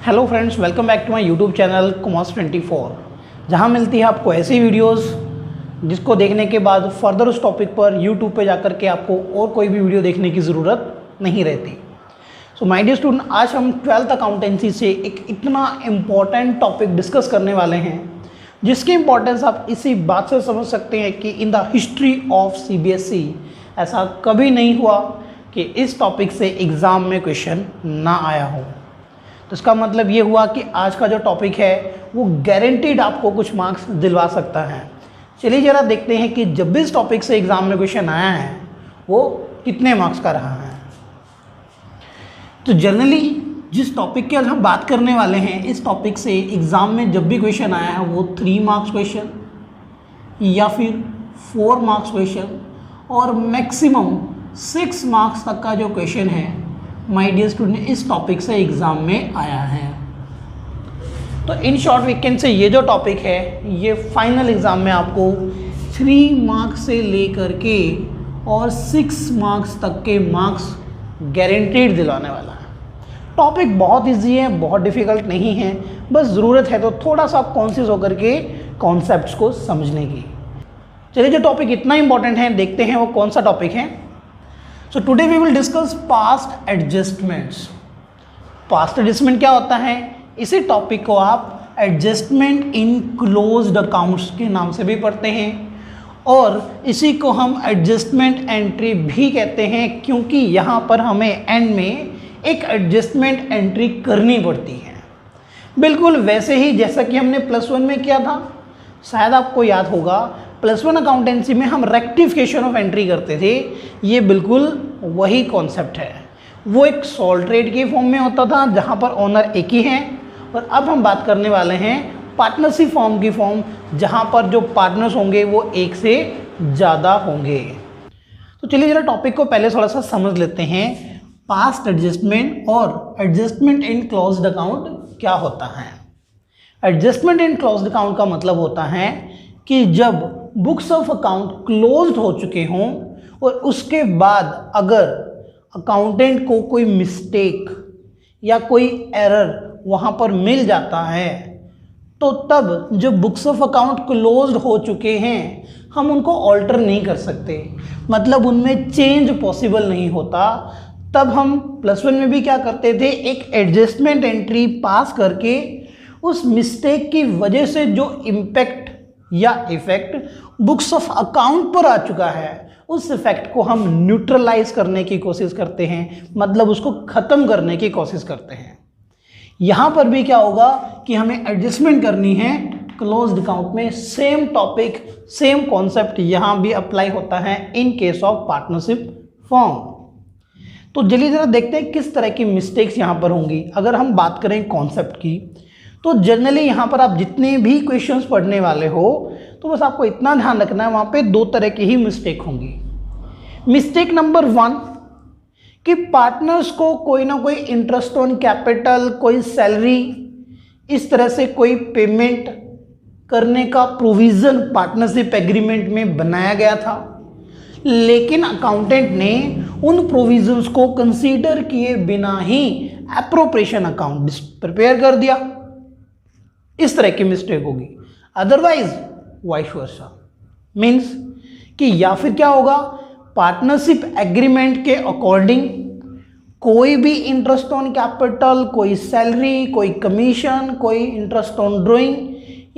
Hello friends, welcome back to my YouTube channel Commerce24, जहां मिलती है आपको ऐसी वीडियोस जिसको देखने के बाद फर्दर उस टॉपिक पर यूट्यूब पे जाकर के आपको और कोई भी वीडियो देखने की ज़रूरत नहीं रहती। सो माय डियर स्टूडेंट, आज हम 12th अकाउंटेंसी से एक इतना इम्पॉर्टेंट टॉपिक डिस्कस करने वाले हैं जिसकी इंपॉर्टेंस आप इसी बात से समझ सकते हैं कि in the history of CBSE ऐसा कभी नहीं हुआ कि इस टॉपिक से एग्ज़ाम में क्वेश्चन ना आया हो। तो इसका मतलब ये हुआ कि आज का जो टॉपिक है वो गारंटीड आपको कुछ मार्क्स दिलवा सकता है। चलिए ज़रा देखते हैं कि जब भी इस टॉपिक से एग्ज़ाम में क्वेश्चन आया है वो कितने मार्क्स का रहा है। तो जनरली जिस टॉपिक की आज हम बात करने वाले हैं, इस टॉपिक से एग्ज़ाम में जब भी क्वेश्चन आया है वो 3 मार्क्स क्वेश्चन या फिर 4 मार्क्स क्वेश्चन और मैक्सिमम 6 मार्क्स तक का जो क्वेश्चन है माय डियर स्टूडेंट इस टॉपिक से एग्ज़ाम में आया है। तो in short we can say ये जो टॉपिक है ये फाइनल एग्ज़ाम में आपको 3 मार्क्स से लेकर के और 6 मार्क्स तक के मार्क्स गारंटीड दिलाने वाला है। टॉपिक बहुत इजी है, बहुत डिफ़िकल्ट नहीं है, बस ज़रूरत है तो थोड़ा सा कॉन्शियस होकर के कॉन्सेप्ट्स को समझने की। चलिए जो टॉपिक इतना इंपॉर्टेंट है देखते हैं वो कौन सा टॉपिक है। So today we will discuss past adjustments. Past adjustment क्या होता है? इसी टॉपिक को आप एडजस्टमेंट इन क्लोज्ड अकाउंट्स के नाम से भी पढ़ते हैं और इसी को हम एडजस्टमेंट एंट्री भी कहते हैं, क्योंकि यहाँ पर हमें एंड में एक एडजस्टमेंट एंट्री करनी पड़ती है। बिल्कुल वैसे ही जैसा कि हमने +1 में किया था। शायद आपको याद होगा +1 अकाउंटेंसी में हम रेक्टिफिकेशन ऑफ एंट्री करते थे। ये बिल्कुल वही कॉन्सेप्ट है। वो एक सोल ट्रेड के फॉर्म में होता था जहाँ पर ओनर एक ही हैं, और अब हम बात करने वाले हैं पार्टनरशिप फॉर्म की फॉर्म, जहाँ पर जो पार्टनर्स होंगे वो एक से ज़्यादा होंगे। तो चलिए जरा टॉपिक को पहले थोड़ा सा समझ लेते हैं। पास्ट एडजस्टमेंट और एडजस्टमेंट इन क्लोज्ड अकाउंट क्या होता है। एडजस्टमेंट इन क्लोज्ड अकाउंट का मतलब होता है कि जब बुक्स ऑफ अकाउंट क्लोज्ड हो चुके हों और उसके बाद अगर अकाउंटेंट को कोई मिस्टेक या कोई एरर वहाँ पर मिल जाता है तो तब जब बुक्स ऑफ अकाउंट क्लोज्ड हो चुके हैं हम उनको ऑल्टर नहीं कर सकते, मतलब उनमें चेंज पॉसिबल नहीं होता। तब हम +1 में भी क्या करते थे, एक एडजस्टमेंट एंट्री पास करके उस मिस्टेक की वजह से जो इम्पैक्ट या इफेक्ट बुक्स ऑफ अकाउंट पर आ चुका है उस इफेक्ट को हम न्यूट्रलाइज करने की कोशिश करते हैं, मतलब उसको ख़त्म करने की कोशिश करते हैं। यहाँ पर भी क्या होगा कि हमें एडजस्टमेंट करनी है क्लोज्ड अकाउंट में। सेम टॉपिक सेम कॉन्सेप्ट यहाँ भी अप्लाई होता है in case of partnership form. तो चलिए जरा देखते हैं किस तरह की मिस्टेक्स यहाँ पर होंगी। अगर हम बात करें कॉन्सेप्ट की तो जनरली यहाँ पर आप जितने भी क्वेश्चंस पढ़ने वाले हो तो बस आपको इतना ध्यान रखना है, वहाँ पे 2 तरह की ही मिस्टेक होंगी। मिस्टेक नंबर 1 कि पार्टनर्स को कोई ना कोई इंटरेस्ट ऑन कैपिटल, कोई सैलरी, इस तरह से कोई पेमेंट करने का प्रोविज़न पार्टनरशिप एग्रीमेंट में बनाया गया था, लेकिन अकाउंटेंट ने उन प्रोविजंस को कंसीडर किए बिना ही एप्रोप्रिएशन अकाउंट प्रिपेयर कर दिया। इस तरह की मिस्टेक होगी। अदरवाइज वाइस वर्सा मीन्स कि या फिर क्या होगा, पार्टनरशिप एग्रीमेंट के अकॉर्डिंग कोई भी इंटरेस्ट ऑन कैपिटल, कोई सैलरी, कोई कमीशन, कोई इंटरेस्ट ऑन ड्राइंग,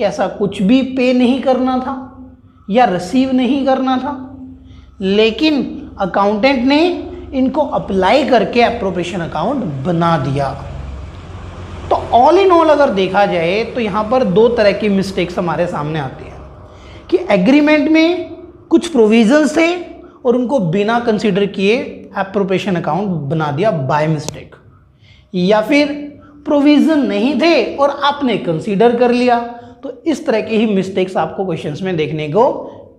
ऐसा कुछ भी पे नहीं करना था या रिसीव नहीं करना था, लेकिन अकाउंटेंट ने इनको अप्लाई करके एप्रोप्रिएशन अकाउंट बना दिया। तो ऑल इन ऑल अगर देखा जाए तो यहाँ पर 2 तरह की मिस्टेक्स हमारे सामने आती हैं कि एग्रीमेंट में कुछ प्रोविजंस थे और उनको बिना कंसीडर किए एप्रोप्रिएशन अकाउंट बना दिया बाय मिस्टेक, या फिर प्रोविजन नहीं थे और आपने कंसीडर कर लिया। तो इस तरह की ही मिस्टेक्स आपको क्वेश्चंस में देखने को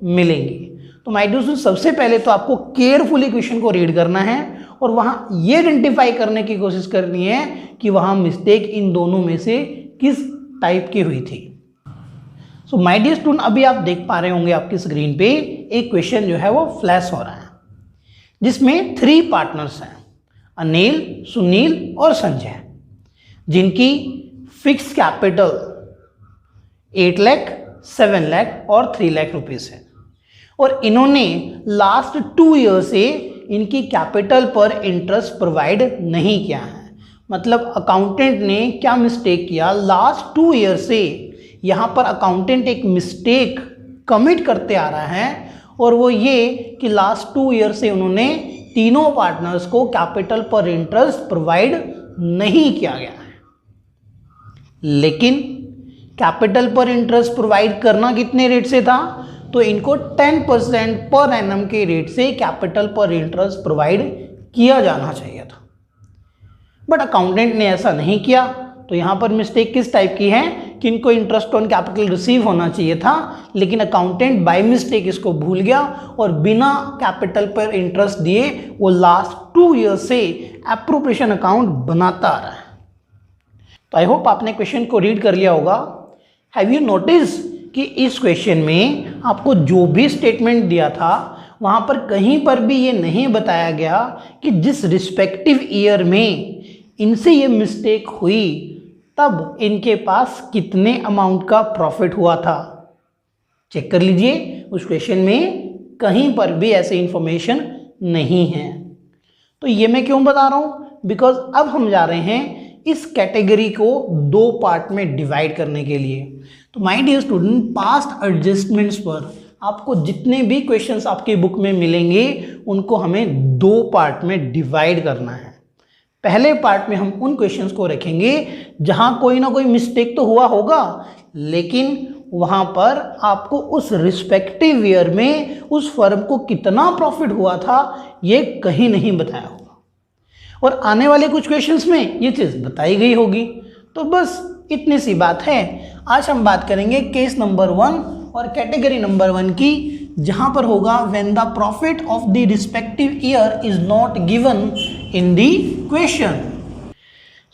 मिलेंगी। तो माय डियर स्टूडेंट, सबसे पहले तो आपको केयरफुली क्वेश्चन को रीड करना है और वहाँ ये आइडेंटिफाई करने की कोशिश करनी है कि वहाँ मिस्टेक इन दोनों में से किस टाइप की हुई थी। सो माय डियर स्टूडेंट, अभी आप देख पा रहे होंगे आपकी स्क्रीन पे एक क्वेश्चन जो है वो फ्लैश हो रहा है जिसमें 3 पार्टनर्स हैं, अनिल, सुनील और संजय। जिनकी फिक्स कैपिटल 8 लाख, 7 लाख और 3 लाख रुपीस है, और इन्होंने लास्ट 2 ईयर से इनकी कैपिटल पर इंटरेस्ट प्रोवाइड नहीं किया है। मतलब अकाउंटेंट ने क्या मिस्टेक किया, लास्ट 2 ईयर से यहाँ पर अकाउंटेंट एक मिस्टेक कमिट करते आ रहा है, और वो ये कि लास्ट 2 ईयर से उन्होंने तीनों पार्टनर्स को कैपिटल पर इंटरेस्ट प्रोवाइड नहीं किया गया है। लेकिन कैपिटल पर इंटरेस्ट प्रोवाइड करना कितने रेट से था, तो इनको 10% पर एनम के रेट से कैपिटल पर इंटरेस्ट प्रोवाइड किया जाना चाहिए था, बट अकाउंटेंट ने ऐसा नहीं किया। तो यहाँ पर मिस्टेक किस टाइप की है कि इनको इंटरेस्ट ऑन कैपिटल रिसीव होना चाहिए था, लेकिन अकाउंटेंट बाय मिस्टेक इसको भूल गया और बिना कैपिटल पर इंटरेस्ट दिए वो लास्ट 2 ईयर से एप्रोप्रिएशन अकाउंट बनाता आ रहा है। तो आई होप आपने क्वेश्चन को रीड कर लिया होगा। हैव यू नोटिस कि इस क्वेश्चन में आपको जो भी स्टेटमेंट दिया था वहाँ पर कहीं पर भी ये नहीं बताया गया कि जिस रिस्पेक्टिव ईयर में इनसे ये मिस्टेक हुई तब इनके पास कितने अमाउंट का प्रॉफिट हुआ था। चेक कर लीजिए, उस क्वेश्चन में कहीं पर भी ऐसे इंफॉर्मेशन नहीं है। तो ये मैं क्यों बता रहा हूँ, बिकॉज अब हम जा रहे हैं इस कैटेगरी को 2 पार्ट में डिवाइड करने के लिए। तो my dear student, past adjustments पर आपको जितने भी क्वेश्चंस आपकी बुक में मिलेंगे उनको हमें 2 पार्ट में डिवाइड करना है। पहले पार्ट में हम उन क्वेश्चंस को रखेंगे जहां कोई ना कोई मिस्टेक तो हुआ होगा, लेकिन वहां पर आपको उस रिस्पेक्टिव ईयर में उस फर्म को कितना प्रॉफिट हुआ था ये कहीं नहीं बताया होगा, और आने वाले कुछ क्वेश्चंस में ये चीज़ बताई गई होगी। तो बस इतनी सी बात है। आज हम बात करेंगे केस नंबर 1 और कैटेगरी नंबर 1 की, जहां पर होगा when the profit of the respective year is not given in the question.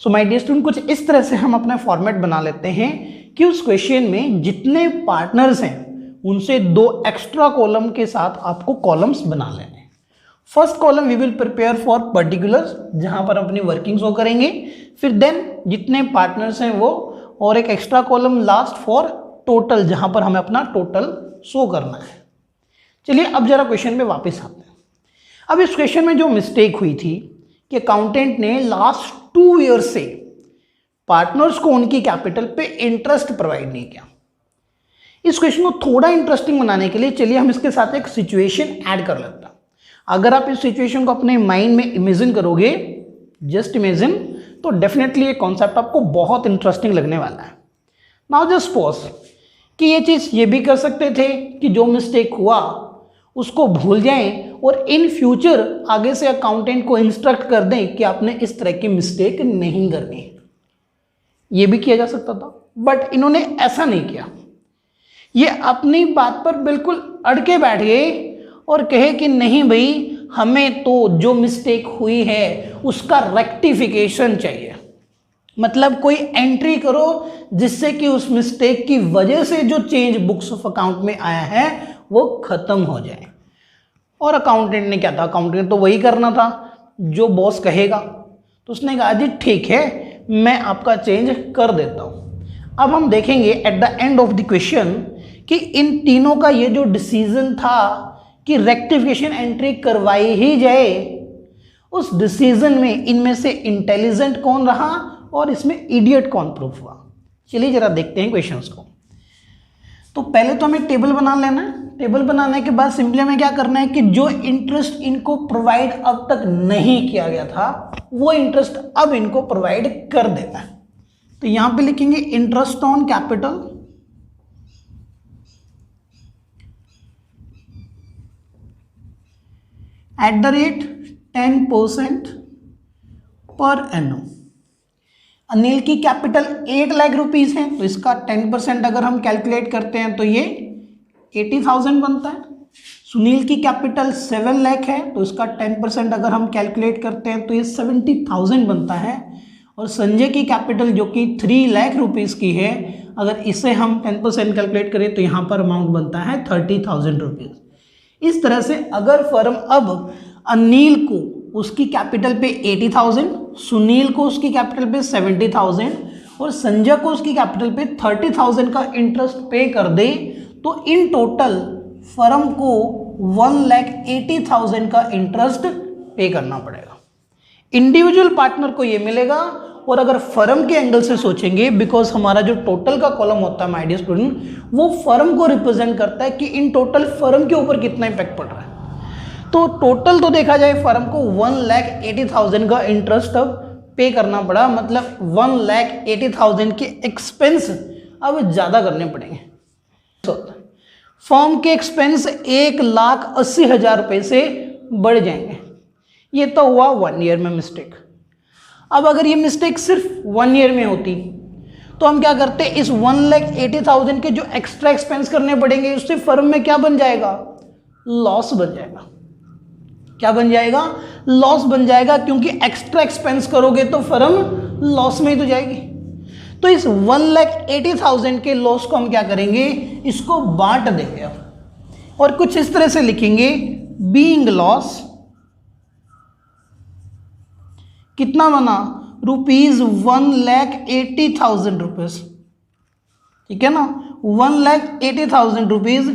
So my dear student, कुछ इस तरह से हम अपना फॉर्मेट बना लेते हैं कि उस क्वेश्चन में जितने पार्टनर्स हैं उनसे 2 एक्स्ट्रा कॉलम के साथ आपको कॉलम्स बना लेने। First column we will prepare for particulars, जहां पर अपनी वर्किंग शो करेंगे, फिर देन जितने पार्टनर्स हैं वो, और एक extra column last for total, जहां पर हमें अपना टोटल शो करना है। चलिए अब जरा क्वेश्चन पे वापस आते हैं। अब इस क्वेश्चन में जो मिस्टेक हुई थी कि अकाउंटेंट ने लास्ट 2 ईयर से पार्टनर्स को उनकी कैपिटल पे इंटरेस्ट प्रोवाइड नहीं किया। इस क्वेश्चन को थोड़ा इंटरेस्टिंग बनाने के लिए चलिए हम इसके साथ एक सिचुएशन ऐड कर लेते हैं। अगर आप इस सिचुएशन को अपने माइंड में इमेजिन करोगे, जस्ट इमेजिन, तो डेफिनेटली ये कॉन्सेप्ट आपको बहुत इंटरेस्टिंग लगने वाला है। नाउ जस्ट सपोज कि ये चीज़ ये भी कर सकते थे कि जो मिस्टेक हुआ उसको भूल जाएं और इन फ्यूचर आगे से अकाउंटेंट को इंस्ट्रक्ट कर दें कि आपने इस तरह की मिस्टेक नहीं करनी है। ये भी किया जा सकता था, बट इन्होंने ऐसा नहीं किया। ये अपनी बात पर बिल्कुल अड़के बैठ गए और कहे कि नहीं भाई, हमें तो जो मिस्टेक हुई है उसका रेक्टिफिकेशन चाहिए। मतलब कोई एंट्री करो जिससे कि उस मिस्टेक की वजह से जो चेंज बुक्स ऑफ अकाउंट में आया है वो खत्म हो जाए। और अकाउंटेंट ने क्या था, अकाउंटेंट तो वही करना था जो बॉस कहेगा। तो उसने कहा जी ठीक है, मैं आपका चेंज कर देता हूँ। अब हम देखेंगे at the end of the question कि इन तीनों का ये जो डिसीजन था कि रेक्टिफिकेशन एंट्री करवाई ही जाए, उस डिसीजन में इनमें से इंटेलिजेंट कौन रहा और इसमें इडियट कौन प्रूफ हुआ। चलिए जरा देखते हैं क्वेश्चंस को। तो पहले तो हमें टेबल बना लेना है। टेबल बनाने के बाद सिंपली हमें क्या करना है कि जो इंटरेस्ट इनको प्रोवाइड अब तक नहीं किया गया था वो इंटरेस्ट अब इनको प्रोवाइड कर देना है। तो यहां पे लिखेंगे interest on capital at the rate 10% per annum. Anil की कैपिटल 8 लाख रुपीस है, तो इसका 10% अगर हम कैलकुलेट करते हैं तो ये 80,000 बनता है। सुनील की कैपिटल 7 लाख है, तो इसका 10% अगर हम कैलकुलेट करते हैं तो ये 70,000 बनता है। और संजय की कैपिटल जो कि 3 लाख रुपीस की है, अगर इसे हम 10% कैलकुलेट करें तो यहाँ पर अमाउंट बनता है 30,000 रुपीज़। इस तरह से अगर फर्म अब अनिल को उसकी कैपिटल पे 80,000, सुनील को उसकी कैपिटल पे 70,000 और संजय को उसकी कैपिटल पे 30,000 का इंटरेस्ट पे कर दे, तो इन टोटल फर्म को 1,80,000 का इंटरेस्ट पे करना पड़ेगा। इंडिविजुअल पार्टनर को ये मिलेगा, और अगर फर्म के एंगल से सोचेंगे, बिकॉज हमारा जो टोटल का कॉलम होता है माय डियर स्टूडेंट, वो फर्म को रिप्रेजेंट करता है कि इन टोटल फर्म के ऊपर कितना इम्पैक्ट पड़ रहा है। तो टोटल तो देखा जाए फर्म को 1,80,000 का इंटरेस्ट अब पे करना पड़ा, मतलब 1,80,000 के एक्सपेंस अब ज़्यादा करने पड़ेंगे। फर्म के एक्सपेंस 1,80,000 रुपये से बढ़ जाएंगे। ये तो हुआ 1 ईयर में मिस्टेक। अब अगर ये मिस्टेक सिर्फ 1 ईयर में होती तो हम क्या करते, इस 1,80,000 के जो एक्स्ट्रा एक्सपेंस करने पड़ेंगे उससे फर्म में क्या बन जाएगा, लॉस बन जाएगा। क्या बन जाएगा, लॉस बन जाएगा, क्योंकि एक्स्ट्रा एक्सपेंस करोगे तो फर्म लॉस में ही तो जाएगी। तो इस 1,80,000 के लॉस को हम क्या करेंगे, इसको बांट देंगे अब, और कुछ इस तरह से लिखेंगे, बीइंग लॉस कितना बना, ₹1,80,000 रुपीज, ठीक है ना, 1,80,000 रुपीज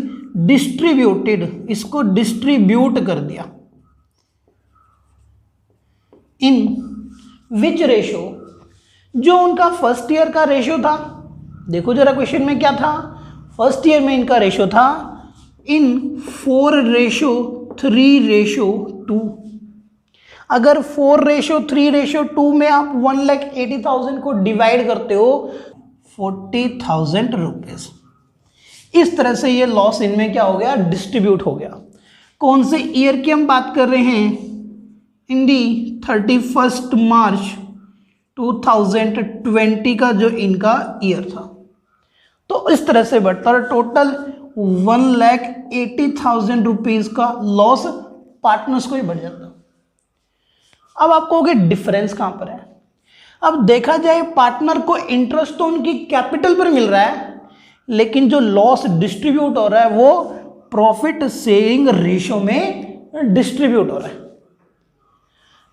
डिस्ट्रीब्यूटेड, इसको डिस्ट्रीब्यूट कर दिया इन विच रेशो, जो उनका फर्स्ट ईयर का रेशो था। देखो जरा क्वेश्चन में क्या था, फर्स्ट ईयर में इनका रेशो था इन 4:3:2। अगर 4:3:2 में आप 1,80,000 को डिवाइड करते हो 40,000 रुपीज, इस तरह से ये लॉस इनमें क्या हो गया, डिस्ट्रीब्यूट हो गया। कौन से ईयर की हम बात कर रहे हैं, इन दी 31 मार्च 2020 का जो इनका ईयर था। तो इस तरह से बढ़ता है, टोटल 1,80,000 रुपीज का लॉस पार्टनर्स को ही बढ़ जाता। अब आप कहोगे डिफरेंस कहां पर है। अब देखा जाए पार्टनर को इंटरेस्ट तो उनकी कैपिटल पर मिल रहा है, लेकिन जो लॉस डिस्ट्रीब्यूट हो रहा है वो प्रॉफिट शेयरिंग रेशियो में डिस्ट्रीब्यूट हो रहा है।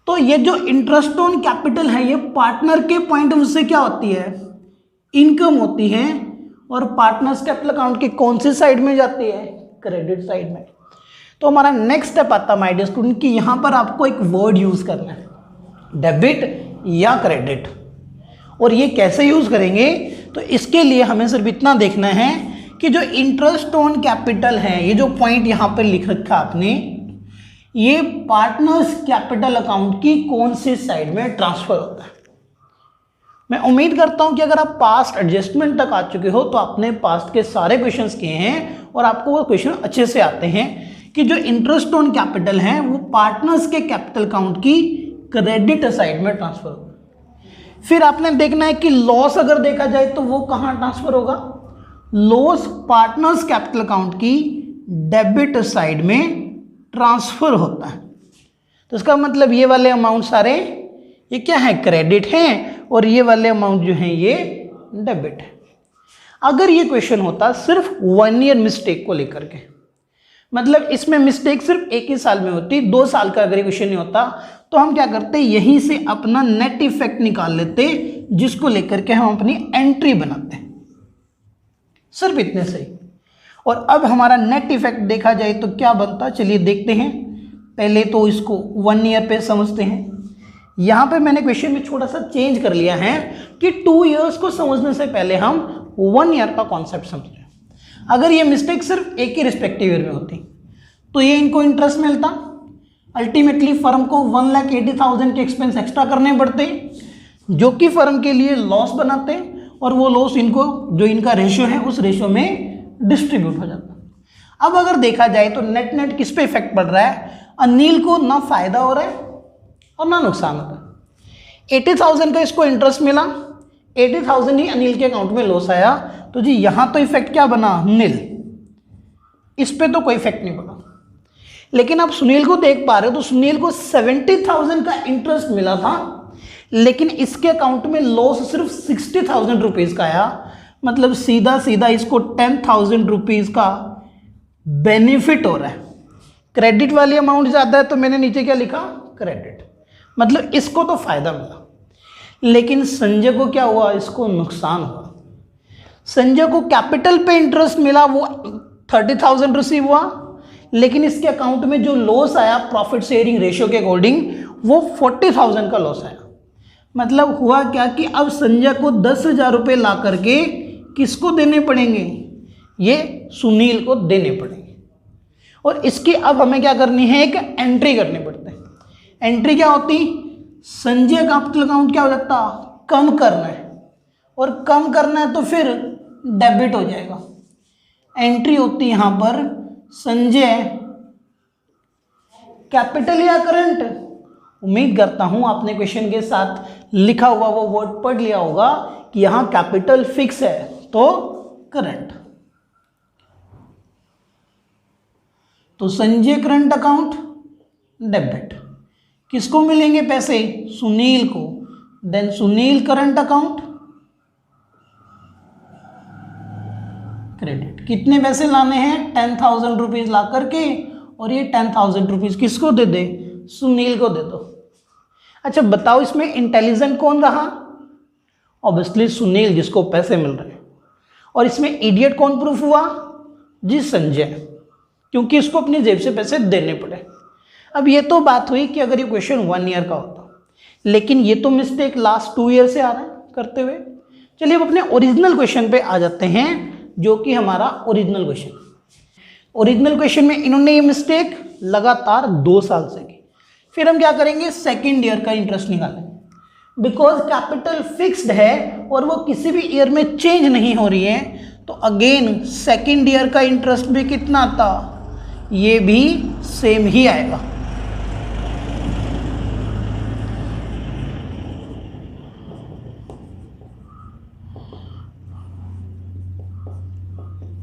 तो ये जो इंटरेस्ट ऑन कैपिटल है ये पार्टनर के पॉइंट ऑफ व्यू से क्या होती है, इनकम होती है, और पार्टनर्स कैपिटल अकाउंट की कौन सी साइड में जाती है, क्रेडिट साइड में। तो हमारा नेक्स्ट स्टेप आता है माय डियर स्टूडेंट कि यहां पर आपको एक वर्ड यूज करना है, डेबिट या क्रेडिट। और ये कैसे यूज करेंगे, तो इसके लिए हमें सिर्फ इतना देखना है कि जो इंटरेस्ट ऑन कैपिटल है, ये जो पॉइंट यहां पर लिख रखा आपने, ये पार्टनर्स कैपिटल अकाउंट की कौन सी साइड में ट्रांसफर होता है। मैं उम्मीद करता हूं कि अगर आप पास्ट एडजस्टमेंट तक आ चुके हो तो आपने पास्ट के सारे क्वेश्चंस किए हैं और आपको वो क्वेश्चन अच्छे से आते हैं कि जो इंटरेस्ट ऑन कैपिटल है वो पार्टनर्स के कैपिटल अकाउंट की क्रेडिट साइड में ट्रांसफर होगा। फिर आपने देखना है कि लॉस अगर देखा जाए तो वो कहां ट्रांसफर होगा, लॉस पार्टनर्स कैपिटल अकाउंट की डेबिट साइड में ट्रांसफर होता है। तो इसका मतलब ये वाले अमाउंट सारे ये क्या है, क्रेडिट हैं, और ये वाले अमाउंट जो हैं ये डेबिट है। अगर ये क्वेश्चन होता सिर्फ 1 ईयर मिस्टेक को लेकर के, मतलब इसमें मिस्टेक सिर्फ 1 ही साल में होती, 2 साल का अगर ये क्वेश्चन नहीं होता तो हम क्या करते, यहीं से अपना नेट इफेक्ट निकाल लेते, जिसको लेकर के हम अपनी एंट्री बनाते, सिर्फ इतने से ही। और अब हमारा नेट इफेक्ट देखा जाए तो क्या बनता, चलिए देखते हैं। पहले तो इसको 1 ईयर पे समझते हैं। यहाँ पे मैंने क्वेश्चन में थोड़ा सा चेंज कर लिया है कि 2 इयर्स को समझने से पहले हम 1 ईयर का कॉन्सेप्ट समझें। अगर ये मिस्टेक सिर्फ एक ही रिस्पेक्टिव ईयर में होती तो ये इनको इंटरेस्ट मिलता, अल्टीमेटली फर्म को 1,80,000 के एक्सपेंस एक्स्ट्रा करने पड़ते, जो कि फर्म के लिए लॉस बनाते, और वो लॉस इनको जो इनका रेशियो है उस रेशियो में डिस्ट्रीब्यूट हो जाता। अब अगर देखा जाए तो नेट नेट किस पे इफेक्ट पड़ रहा है, अनिल को ना फायदा हो रहा है और ना नुकसान होता है। 80,000 का इसको इंटरेस्ट मिला, 80,000 ही अनिल के अकाउंट में लॉस आया, तो जी यहां तो इफेक्ट क्या बना, नील, इस पे तो कोई इफेक्ट नहीं पड़ा। लेकिन आप सुनील को देख पा रहे हो तो सुनील को 70,000 का इंटरेस्ट मिला था, लेकिन इसके अकाउंट में लॉस सिर्फ 60,000 रुपीज का आया, मतलब सीधा सीधा इसको 10,000 रुपीज का बेनिफिट हो रहा है। क्रेडिट वाली अमाउंट ज़्यादा है तो मैंने नीचे क्या लिखा, क्रेडिट। मतलब इसको तो फायदा मिला, लेकिन संजय को क्या हुआ, इसको नुकसान हुआ। संजय को कैपिटल पे इंटरेस्ट मिला, वो 30,000 रिसीव हुआ, लेकिन इसके अकाउंट में जो लॉस आया प्रॉफिट शेयरिंग रेशियो के अकॉर्डिंग वो 40,000 का लॉस आया। मतलब हुआ क्या कि अब संजय को 10,000 रुपये ला करके किसको देने पड़ेंगे, ये सुनील को देने पड़ेंगे। और इसकी अब हमें क्या करनी है, एक एंट्री करनी पड़ती है। एंट्री क्या होती, संजय कैपिटल अकाउंट क्या हो जाता, कम करना है, और कम करना है तो फिर डेबिट हो जाएगा। एंट्री होती यहां पर संजय कैपिटल या करंट। उम्मीद करता हूं आपने क्वेश्चन के साथ लिखा हुआ वो वर्ड पढ़ लिया होगा कि यहां कैपिटल फिक्स है तो करंट। तो संजय करंट अकाउंट डेबिट, किसको मिलेंगे पैसे, सुनील को। Then Sunil current account credit. कितने पैसे लाने हैं, 10,000 रुपीज ला करके, और ये 10,000 रुपीज किसको दे दे, सुनील को दे दो। अच्छा बताओ इसमें इंटेलिजेंट कौन रहा, ऑब्वियसली सुनील जिसको पैसे मिल रहे हैं। और इसमें इडियट कौन प्रूफ हुआ, जी संजय, क्योंकि इसको अपनी जेब से पैसे देने पड़े। अब ये तो बात हुई कि अगर ये क्वेश्चन 1 ईयर का होता, लेकिन ये तो मिस्टेक लास्ट 2 ईयर से आ रहा है करते हुए। चलिए अब अपने ओरिजिनल क्वेश्चन पे आ जाते हैं, जो कि हमारा ओरिजिनल क्वेश्चन। ओरिजिनल क्वेश्चन में इन्होंने ये मिस्टेक लगातार 2 साल से की। फिर हम क्या करेंगे, सेकेंड ईयर का इंटरेस्ट निकालेंगे। बिकॉज कैपिटल फिक्स्ड है और वो किसी भी ईयर में चेंज नहीं हो रही है, तो अगेन सेकेंड ईयर का इंटरेस्ट भी कितना आता, ये भी सेम ही आएगा।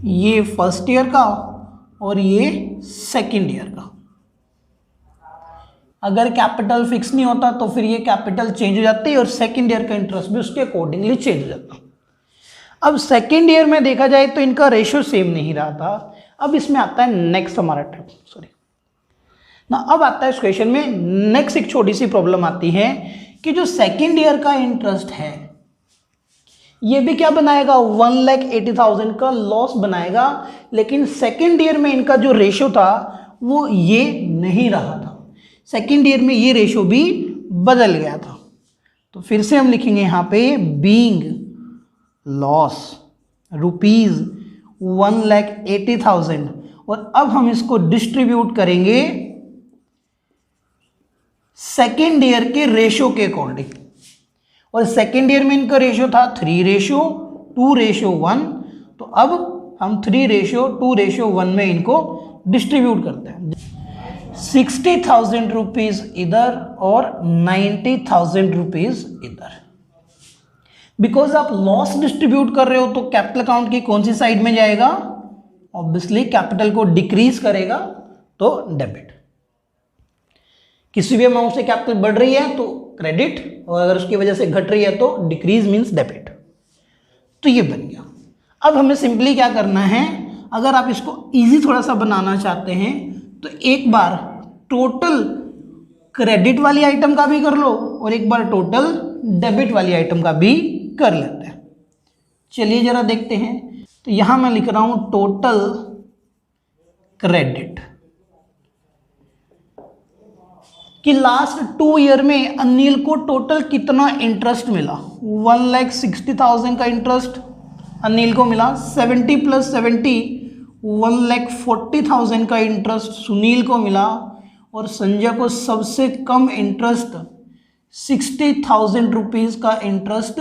ये फर्स्ट ईयर का और ये सेकेंड ईयर का। अगर कैपिटल फिक्स नहीं होता तो फिर ये कैपिटल चेंज हो जाती है और सेकेंड ईयर का इंटरेस्ट भी उसके अकॉर्डिंगली चेंज हो जाता। अब सेकेंड ईयर में देखा जाए तो इनका रेशियो सेम नहीं रहा था। अब इसमें आता है नेक्स्ट हमारा ट्रिप, सॉरी ना, अब आता है इस क्वेश्चन में नेक्स्ट एक छोटी सी प्रॉब्लम आती है कि जो सेकेंड ईयर का इंटरेस्ट है ये भी क्या बनाएगा, 1,80,000 का लॉस बनाएगा। लेकिन सेकेंड ईयर में इनका जो रेशियो था वो ये नहीं रहा था, सेकेंड ईयर में ये रेशियो भी बदल गया था। तो फिर से हम लिखेंगे यहाँ पे बीइंग लॉस ₹1,80,000, और अब हम इसको डिस्ट्रीब्यूट करेंगे सेकेंड ईयर के रेशियो के अकॉर्डिंग। और सेकेंड ईयर में इनका रेशियो था 3:2:1, तो अब हम 3:2:1 में इनको डिस्ट्रीब्यूट करते हैं। 60,000 रुपीज इधर और 90,000 रुपीज इधर। बिकॉज आप लॉस डिस्ट्रीब्यूट कर रहे हो तो कैपिटल अकाउंट की कौन सी साइड में जाएगा, ऑब्वियसली कैपिटल को डिक्रीज करेगा तो डेबिट। किसी भी अमाउंट से कैपिटल बढ़ रही है तो क्रेडिट, और अगर उसकी वजह से घट रही है तो डिक्रीज मींस डेबिट। तो ये बन गया। अब हमें सिंपली क्या करना है, अगर आप इसको इजी थोड़ा सा बनाना चाहते हैं तो एक बार टोटल क्रेडिट वाली आइटम का भी कर लो और एक बार टोटल डेबिट वाली आइटम का भी कर लेते हैं। चलिए जरा देखते हैं। तो यहां मैं लिख रहा हूं टोटल क्रेडिट कि लास्ट 2 ईयर में अनिल को टोटल कितना इंटरेस्ट मिला, 1,60,000 का इंटरेस्ट अनिल को मिला। 70 + 70 1,40,000 का इंटरेस्ट सुनील को मिला, और संजय को सबसे कम इंटरेस्ट 60,000 रुपीज का इंटरेस्ट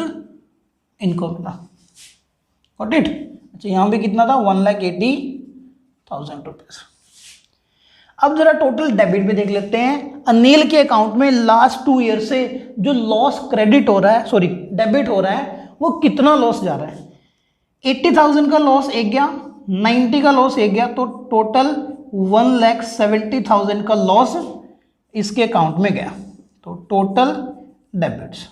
इनको मिला। Got it. अच्छा यहाँ पे कितना था, 1,80,000 रुपीज। अब जरा टोटल डेबिट भी देख लेते हैं। अनिल के अकाउंट में लास्ट 2 ईयर से जो लॉस क्रेडिट हो रहा है, सॉरी डेबिट हो रहा है, वो कितना लॉस जा रहा है। 80,000 का लॉस एक गया, 90 का लॉस एक गया, तो टोटल 1,70,000 का लॉस इसके अकाउंट में गया। तो टोटल डेबिट्स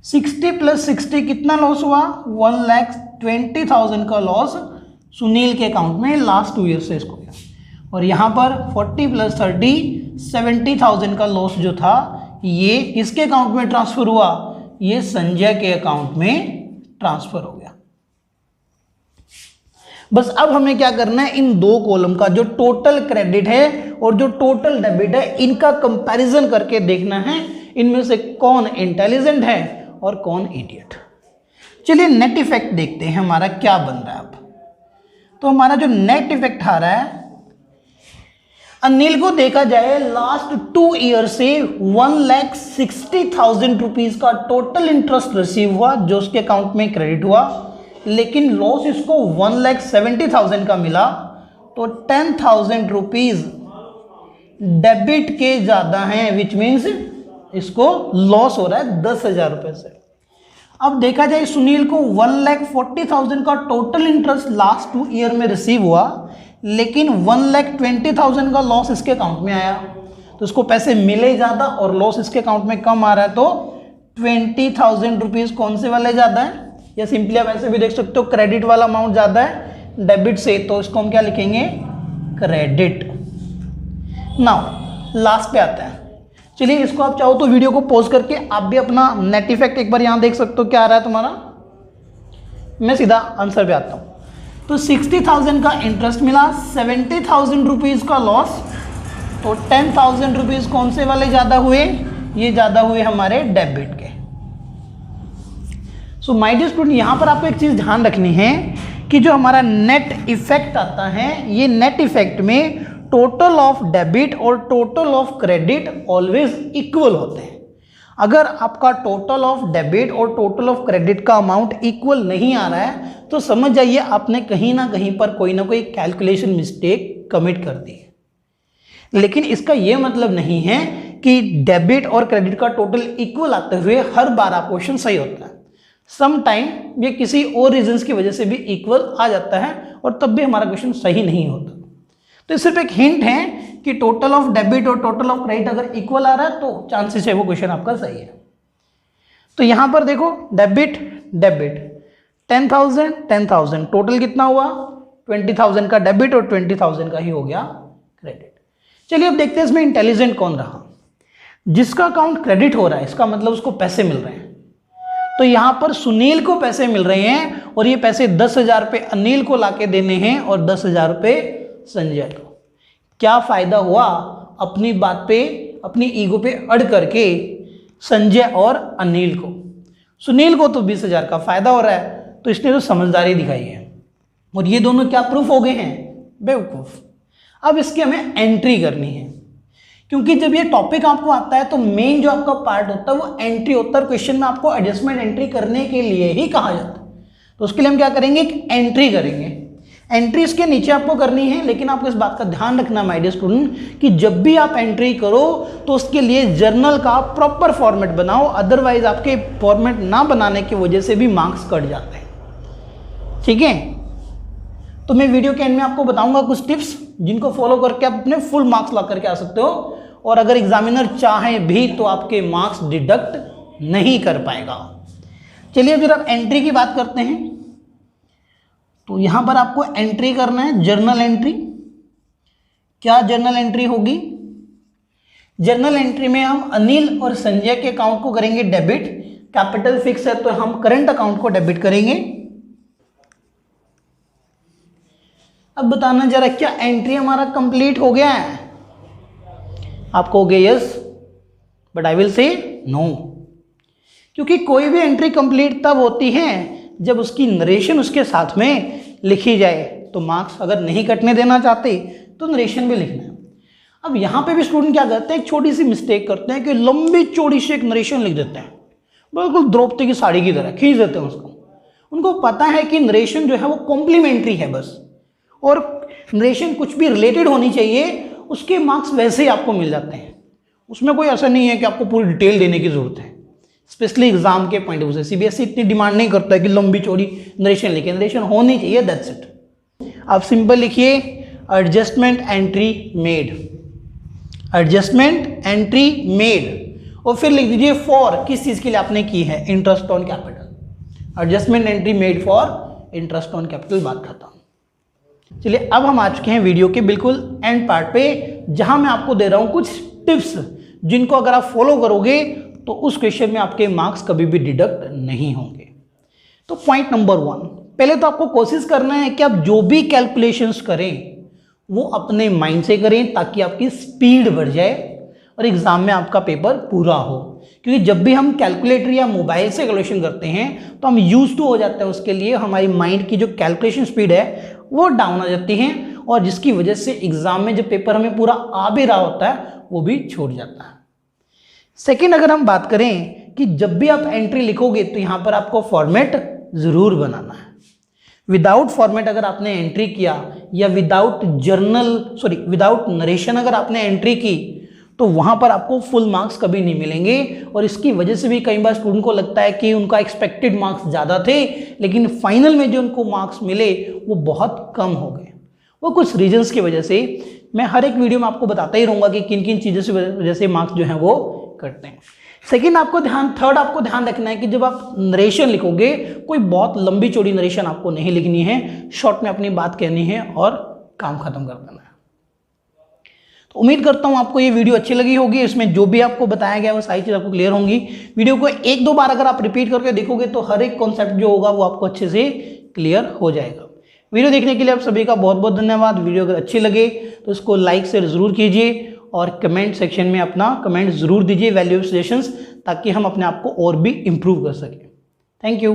60 + 60 कितना लॉस हुआ, 1,20,000 का लॉस सुनील के अकाउंट में लास्ट 2 ईयर से इसको गया। और यहाँ पर 40 + 30 70,000 का लॉस जो था ये किसके अकाउंट में ट्रांसफर हुआ, ये संजय के अकाउंट में ट्रांसफर हो गया। बस अब हमें क्या करना है, इन दो कॉलम का जो टोटल क्रेडिट है और जो टोटल डेबिट है इनका कंपैरिजन करके देखना है इनमें से कौन इंटेलिजेंट है और कौन इडियट। चलिए नेट इफेक्ट देखते हैं हमारा क्या बन रहा है अब। तो हमारा जो नेट इफेक्ट आ रहा है, अनिल को देखा जाए लास्ट 2 ईयर से 1,60,000 रुपीज का टोटल इंटरेस्ट रिसीव हुआ जो उसके अकाउंट में क्रेडिट हुआ, लेकिन लॉस इसको 1,70,000 का मिला, तो 10,000 रुपीज डेबिट के ज्यादा हैं, विच मीन्स इसको लॉस हो रहा है 10,000 रुपए से। अब देखा जाए सुनील को 1,40,000 का टोटल इंटरेस्ट लास्ट 2 ईयर में रिसीव हुआ, लेकिन 1,20,000 का लॉस इसके अकाउंट में आया, तो इसको पैसे मिले ज़्यादा और लॉस इसके अकाउंट में कम आ रहा है, तो 20,000 रुपीज़ कौन से वाले ज़्यादा है, या सिंपली आप ऐसे भी देख सकते हो क्रेडिट वाला अमाउंट ज़्यादा है डेबिट से, तो इसको हम क्या लिखेंगे, क्रेडिट। नाउ लास्ट पे आता है, चलिए इसको आप चाहो तो वीडियो को पॉज करके आप भी अपना नेट इफेक्ट एक बार यहाँ देख सकते हो क्या आ रहा है तुम्हारा। मैं सीधा आंसर पे आता हूँ। तो 60,000 का इंटरेस्ट मिला, 70,000 रुपीज़ का लॉस, तो 10,000 रुपीज़ कौन से वाले ज़्यादा हुए, ये ज़्यादा हुए हमारे डेबिट के। सो माय डियर स्टूडेंट, यहाँ पर आपको एक चीज़ ध्यान रखनी है कि जो हमारा नेट इफेक्ट आता है, ये नेट इफेक्ट में टोटल ऑफ डेबिट और total of credit always equal होते हैं। अगर आपका टोटल ऑफ डेबिट और टोटल ऑफ क्रेडिट का अमाउंट इक्वल नहीं आ रहा है तो समझ जाइए आपने कहीं ना कहीं पर कोई ना कोई कैलकुलेशन मिस्टेक कमिट कर दी है। लेकिन इसका यह मतलब नहीं है कि डेबिट और क्रेडिट का टोटल इक्वल आते हुए हर बार आप क्वेश्चन सही होता है। सम टाइम ये किसी और रीजंस की वजह से भी इक्वल आ जाता है और तब भी हमारा क्वेश्चन सही नहीं होता। तो सिर्फ एक हिंट है कि टोटल ऑफ डेबिट और टोटल ऑफ क्रेडिट अगर इक्वल आ रहा है तो चांसेस है वो क्वेश्चन आपका सही है। तो यहां पर देखो डेबिट डेबिट 10,000 10,000 टोटल कितना हुआ, 20,000 का डेबिट और 20,000 का ही हो गया क्रेडिट। चलिए अब देखते हैं इसमें इंटेलिजेंट कौन रहा। जिसका अकाउंट क्रेडिट हो रहा है इसका मतलब उसको पैसे मिल रहे हैं, तो यहां पर सुनील को पैसे मिल रहे हैं और ये पैसे 10,000 रुपये अनिल को लाके देने हैं और 10,000 रुपये संजय को। क्या फायदा हुआ अपनी बात पे, अपनी ईगो पे अड़ करके संजय और अनिल को। सुनील को तो 20,000 का फायदा हो रहा है, तो इसने तो समझदारी दिखाई है और ये दोनों क्या प्रूफ हो गए हैं, बेवकूफ। अब इसकी हमें एंट्री करनी है, क्योंकि जब ये टॉपिक आपको आता है तो मेन जो आपका पार्ट होता है वो एंट्री होता है। क्वेश्चन में आपको एडजस्टमेंट एंट्री करने के लिए ही कहा जाता है, तो उसके लिए हम क्या करेंगे, एक एंट्री करेंगे। एंट्री इसके नीचे आपको करनी है, लेकिन आपको इस बात का ध्यान रखना माय डियर स्टूडेंट कि जब भी आप एंट्री करो तो उसके लिए जर्नल का प्रॉपर फॉर्मेट बनाओ, अदरवाइज आपके फॉर्मेट ना बनाने की वजह से भी मार्क्स कट जाते हैं। ठीक है, तो मैं वीडियो के एंड में आपको बताऊंगा कुछ टिप्स जिनको फॉलो करके आप अपने फुल मार्क्स ला करके आ सकते हो, और अगर एग्जामिनर चाहे भी तो आपके मार्क्स डिडक्ट नहीं कर पाएगा। चलिए अब जरा एंट्री की बात करते हैं। तो यहां पर आपको एंट्री करना है, जर्नल एंट्री। क्या जर्नल एंट्री होगी, जर्नल एंट्री में हम अनिल और संजय के अकाउंट को करेंगे डेबिट, कैपिटल फिक्स है तो हम करंट अकाउंट को डेबिट करेंगे। अब बताना जरा क्या एंट्री हमारा कंप्लीट हो गया है, आपको हो गया yes, but I will say no, क्योंकि कोई भी एंट्री कंप्लीट तब होती है जब उसकी नरेशन उसके साथ में लिखी जाए। तो मार्क्स अगर नहीं कटने देना चाहते तो नरेशन भी लिखना है। अब यहाँ पे भी स्टूडेंट क्या करते हैं, एक छोटी सी मिस्टेक करते हैं कि लंबी चौड़ी से एक नरेशन लिख देते हैं, बिल्कुल द्रौपदी की साड़ी की तरह खींच देते हैं उसको। उनको पता है कि नरेशन जो है वो कॉम्प्लीमेंट्री है बस, और नरेशन कुछ भी रिलेटेड होनी चाहिए, उसके मार्क्स वैसे ही आपको मिल जाते हैं। उसमें कोई ऐसा नहीं है कि आपको पूरी डिटेल देने की जरूरत है, स्पेशली एग्जाम के पॉइंट ऑफ व्यू से। सीबीएसई इतनी डिमांड नहीं करता है कि लंबी चौड़ी नरेशन लिखे, नरेशन होनी चाहिए, दैट्स इट। आप सिंपल लिखिए adjustment entry made, adjustment entry made, और फिर लिख दीजिए फॉर, किस चीज के लिए आपने की है, interest on capital. Adjustment entry made for interest on capital, बात खत्म। चलिए अब हम आ चुके हैं वीडियो के बिल्कुल एंड पार्ट पे, जहां मैं आपको दे रहा हूं कुछ टिप्स जिनको अगर आप फॉलो करोगे तो उस क्वेश्चन में आपके मार्क्स कभी भी डिडक्ट नहीं होंगे। तो पॉइंट नंबर 1, पहले तो आपको कोशिश करना है कि आप जो भी कैलकुलेशंस करें वो अपने माइंड से करें, ताकि आपकी स्पीड बढ़ जाए और एग्जाम में आपका पेपर पूरा हो। क्योंकि जब भी हम कैलकुलेटर या मोबाइल से कैलकुलेशन करते हैं तो हम यूज टू हो जाते हैं उसके लिए, हमारी माइंड की जो कैलकुलेशन स्पीड है वो डाउन आ जाती है, और जिसकी वजह से एग्जाम में जब पेपर हमें पूरा आ भी रहा होता है वो भी छूट जाता है। सेकेंड, अगर हम बात करें कि जब भी आप एंट्री लिखोगे तो यहाँ पर आपको फॉर्मेट जरूर बनाना है। विदाउट फॉर्मेट अगर आपने एंट्री किया या विदाउट नरेशन अगर आपने एंट्री की तो वहां पर आपको फुल मार्क्स कभी नहीं मिलेंगे, और इसकी वजह से भी कई बार स्टूडेंट को लगता है कि उनका एक्सपेक्टेड मार्क्स ज़्यादा थे लेकिन फाइनल में जो उनको मार्क्स मिले वो बहुत कम हो गए। वो कुछ रीजंस की वजह से मैं हर एक वीडियो में आपको बताता ही रहूँगा कि किन किन चीज़ों से वजह से मार्क्स जो हैं वो कटते हैं। थर्ड आपको ध्यान रखना है कि जब आप नरेशन लिखोगे, कोई बहुत लंबी चौड़ी नरेशन आपको नहीं लिखनी है, शॉर्ट में अपनी बात कहनी है और काम खत्म कर देना है। तो उम्मीद करता हूं आपको ये वीडियो अच्छी लगी होगी, इसमें जो भी आपको बताया गया वो सारी चीज़ आपको क्लियर होंगी। वीडियो को 1-2 बार अगर आप रिपीट करके देखोगे तो हर एक कॉन्सेप्ट जो होगा वो आपको अच्छे से क्लियर हो जाएगा। वीडियो देखने के लिए आप सभी का बहुत बहुत धन्यवाद। वीडियो अगर अच्छी लगे तो इसको लाइक शेयर जरूर कीजिए और कमेंट सेक्शन में अपना कमेंट जरूर दीजिए, वैल्यूएबल सजेशंस, ताकि हम अपने आप को और भी इम्प्रूव कर सकें। Thank you.